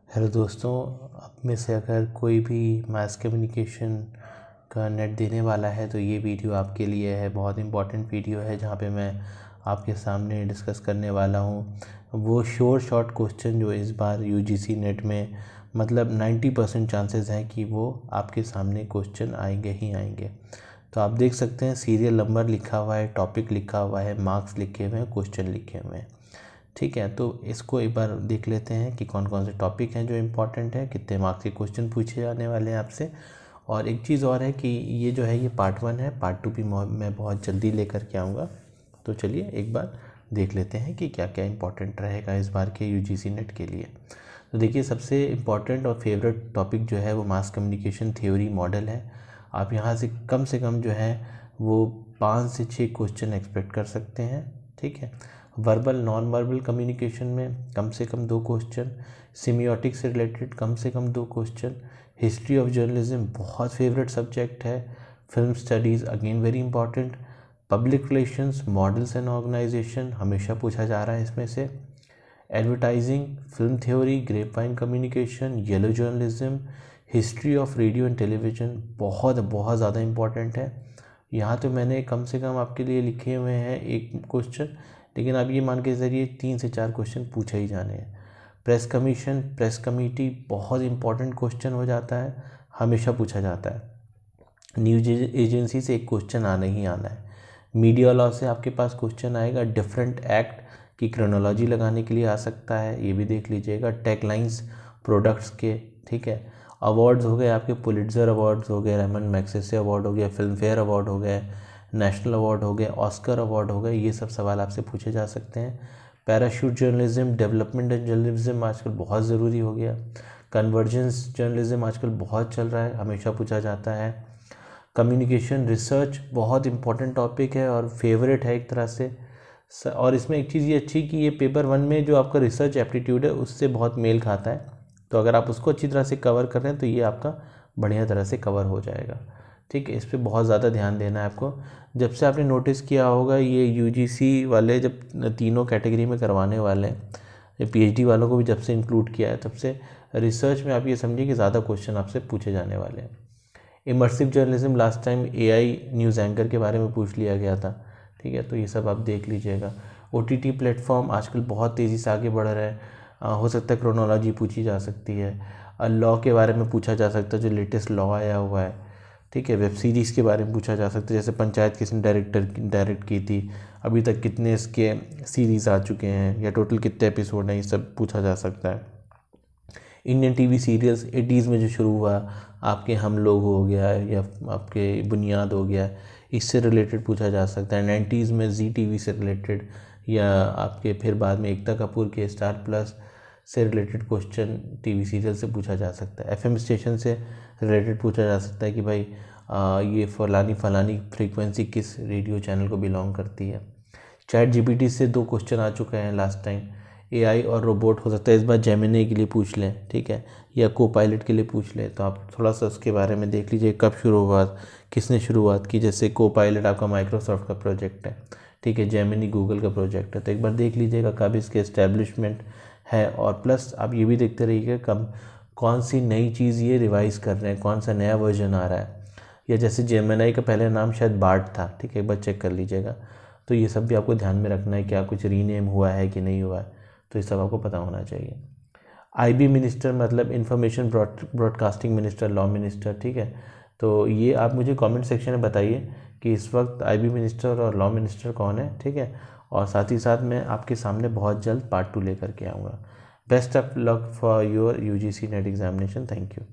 Hello दोस्तों, आप में से अगर कोई भी मास कम्युनिकेशन का नेट देने वाला है तो ये वीडियो आपके लिए है। बहुत इम्पॉर्टेंट वीडियो है जहाँ पे मैं आपके सामने डिस्कस करने वाला हूँ वो शॉर्ट क्वेश्चन जो इस बार यूजीसी नेट में मतलब 90% चांसेस हैं कि वो आपके सामने क्वेश्चन आएंगे ही आएंगे। तो आप देख सकते हैं सीरियल नंबर लिखा हुआ है, टॉपिक लिखा हुआ है, मार्क्स लिखे हुए हैं, क्वेश्चन लिखे हुए हैं। ठीक है, तो इसको एक बार देख लेते हैं कि कौन कौन से टॉपिक हैं जो इम्पोर्टेंट है, कितने मार्क्स के क्वेश्चन पूछे जाने वाले हैं आपसे। और एक चीज़ और है कि ये जो है ये पार्ट 1 है, पार्ट 2 भी मैं बहुत जल्दी लेकर के आऊँगा। तो चलिए एक बार देख लेते हैं कि क्या क्या इम्पोर्टेंट रहेगा इस बार के यूजीसी नेट के लिए। तो देखिए, सबसे इम्पॉर्टेंट और फेवरेट टॉपिक जो है वो मास कम्युनिकेशन थ्योरी मॉडल है। आप यहाँ से कम जो है वो 5 से 6 क्वेश्चन एक्सपेक्ट कर सकते हैं। ठीक है, वर्बल नॉन वर्बल कम्युनिकेशन में कम से कम 2 क्वेश्चन, सिमियोटिक से रिलेटेड कम से कम 2 क्वेश्चन, हिस्ट्री ऑफ जर्नलिज्म बहुत फेवरेट सब्जेक्ट है, film studies again very important, public relations, models and organisation हमेशा पूछा जा रहा है इसमें से, advertising, film theory, grapevine communication, yellow journalism, history of radio and television बहुत बहुत ज़्यादा इंपॉर्टेंट है। यहाँ तो मैंने कम से कम आपके लिए लिखे हुए हैं 1 क्वेश्चन, लेकिन आप ये मान के ज़रिए 3 से 4 क्वेश्चन पूछे ही जाने हैं। प्रेस कमीशन, प्रेस कमेटी बहुत इंपॉर्टेंट क्वेश्चन हो जाता है, हमेशा पूछा जाता है। न्यूज एजेंसी से 1 क्वेश्चन आना ही आना है। मीडिया लॉ से आपके पास क्वेश्चन आएगा, डिफरेंट एक्ट की क्रोनोलॉजी लगाने के लिए आ सकता है, ये भी देख लीजिएगा। टैगलाइंस प्रोडक्ट्स के, ठीक है। अवार्ड्स हो गए आपके, पुलिट्जर अवार्ड्स हो गए, रेमन मैग्सेसे अवार्ड हो गया, फिल्म फेयर अवार्ड हो गए, नेशनल अवार्ड हो गए, ऑस्कर अवार्ड हो गए, ये सब सवाल आपसे पूछे जा सकते हैं। Parachute journalism, development and journalism आजकल बहुत ज़रूरी हो गया। कन्वर्जेंस जर्नलिज्म आजकल बहुत चल रहा है, हमेशा पूछा जाता है। कम्युनिकेशन रिसर्च बहुत इंपॉर्टेंट टॉपिक है और फेवरेट है एक तरह से। और इसमें एक चीज़ ये अच्छी कि ये पेपर 1 में जो आपका रिसर्च एप्टीट्यूड है उससे बहुत मेल खाता है, तो अगर आप उसको अच्छी तरह से कवर कर रहे हैं तो ये आपका बढ़िया तरह से कवर हो जाएगा। ठीक है, इस पर बहुत ज़्यादा ध्यान देना है आपको। जब से आपने नोटिस किया होगा ये यूजीसी वाले जब तीनों कैटेगरी में करवाने वाले हैं, पीएचडी वालों को भी जब से इंक्लूड किया है, तब से रिसर्च में आप ये समझिए कि ज़्यादा क्वेश्चन आपसे पूछे जाने वाले हैं। Immersive journalism last time AI news anchor के बारे में पूछ लिया गया था। ठीक है, तो ये सब आप देख लीजिएगा। ओटीटी प्लेटफॉर्म आजकल बहुत तेज़ी से आगे बढ़ रहा है, हो सकता है क्रोनोलॉजी पूछी जा सकती है। लॉ के बारे में पूछा जा सकता है, जो लेटेस्ट लॉ आया हुआ है। ठीक है, वेब सीरीज़ के बारे में पूछा जा सकता है, जैसे पंचायत किसने डायरेक्ट की थी, अभी तक कितने इसके सीरीज़ आ चुके हैं या टोटल कितने एपिसोड हैं, ये सब पूछा जा सकता है। इंडियन टीवी सीरियल्स 80s में जो शुरू हुआ, आपके हम लोग हो गया या आपके बुनियाद हो गया, इससे रिलेटेड पूछा जा सकता है। 90s में जी टीवी से रिलेटेड या आपके फिर बाद में एकता कपूर के स्टार प्लस से रिलेटेड क्वेश्चन टीवी सीरियल से पूछा जा सकता है। एफएम स्टेशन से रिलेटेड पूछा जा सकता है कि भाई ये फलानी फ्रीक्वेंसी किस रेडियो चैनल को बिलोंग करती है। चैट जीपीटी से 2 क्वेश्चन आ चुके हैं लास्ट टाइम। एआई और रोबोट हो सकता है इस बार जेमिनी के लिए पूछ लें, ठीक है, या को पायलट के लिए पूछ लें, तो आप थोड़ा सा उसके बारे में देख लीजिए कब शुरुआत, किसने शुरुआत की। जैसे को पायलट आपका माइक्रोसॉफ्ट का प्रोजेक्ट है, ठीक है, जेमिनी गूगल का प्रोजेक्ट है, तो एक बार देख लीजिएगा कब इसके इस्टेब्लिशमेंट है। और प्लस आप ये भी देखते रहिएगा कब कौन सी नई चीज़ ये रिवाइज़ कर रहे हैं, कौन सा नया वर्जन आ रहा है। या जैसे जेमिनी का पहले नाम शायद बार्ट था, ठीक है, एक बार चेक कर लीजिएगा। तो ये सब भी आपको ध्यान में रखना है, क्या कुछ रीनेम हुआ है कि नहीं हुआ है, तो ये सब आपको पता होना चाहिए। आईबी मिनिस्टर मतलब information broadcasting minister, law minister, ठीक है। तो ये आप मुझे कमेंट सेक्शन में बताइए कि इस वक्त आईबी मिनिस्टर और लॉ मिनिस्टर कौन है, ठीक है। और साथ ही साथ मैं आपके सामने बहुत जल्द पार्ट 2 लेकर के आऊँगा। Best of luck for your UGC net examination. Thank you.